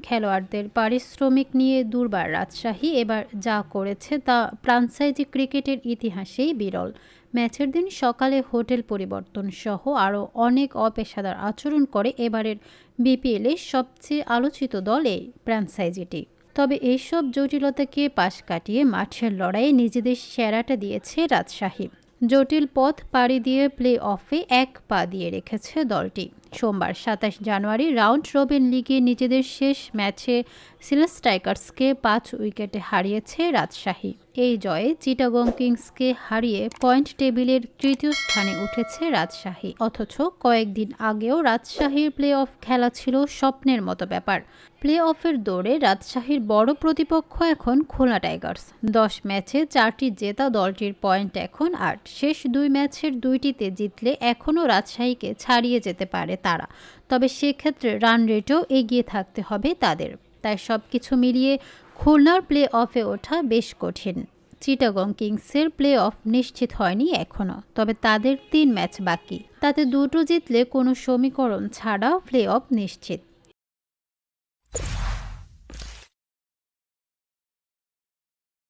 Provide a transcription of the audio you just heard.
খেলোয়াড়দের পারিশ্রমিক নিয়ে দুর্বার রাজশাহী এবার যা করেছে তা ফ্র্যাঞ্চাইজি ক্রিকেটের ইতিহাসেই বিরল। ম্যাচের দিন সকালে হোটেল পরিবর্তন সহ আরও অনেক অপেশাদার আচরণ করে এবারের বিপিএলের সবচেয়ে আলোচিত দল এই ফ্র্যাঞ্চাইজিটি। তবে এইসব জটিলতাকে পাশ কাটিয়ে মাঠের লড়াইয়ে নিজেদের সেরাটা দিয়েছে রাজশাহী। জটিল পথ পাড়ি দিয়ে প্লে অফে এক পা দিয়ে রেখেছে দলটি। সোমবার ২৭ জানুয়ারি রাউন্ড রবিন লিগে নিজেদের শেষ ম্যাচে সিলেট স্ট্রাইকার্সকে ৫ উইকেটে হারিয়েছে রাজশাহী। এই জয়ে চিটাগং কিংসকে হারিয়ে পয়েন্ট টেবিলের তৃতীয় স্থানে উঠেছে রাজশাহী। অথচ কয়েকদিন আগেও রাজশাহীর প্লে অফ খেলা ছিল স্বপ্নের মতো ব্যাপার। প্লে অফের দৌড়ে রাজশাহীর বড় প্রতিপক্ষ এখন খুলনা টাইগার্স। ১০ ম্যাচে ৪টি জেতা দলটির পয়েন্ট এখন ৮। শেষ ২ ম্যাচের ২টিতে জিতলে এখনও রাজশাহীকে ছাড়িয়ে যেতে পারে তারা। তবে সেক্ষেত্রে রান রেটেও এগিয়ে থাকতে হবে তাদের। তাই সবকিছু মিলিয়ে খুলনার প্লে অফে ওঠা বেশ কঠিন। চিটাগং কিংসের প্লে অফ নিশ্চিত হয়নি এখনও, তবে তাদের ৩ ম্যাচ বাকি। তাতে দুটো জিতলে কোনো সমীকরণ ছাড়া প্লে অফ নিশ্চিত।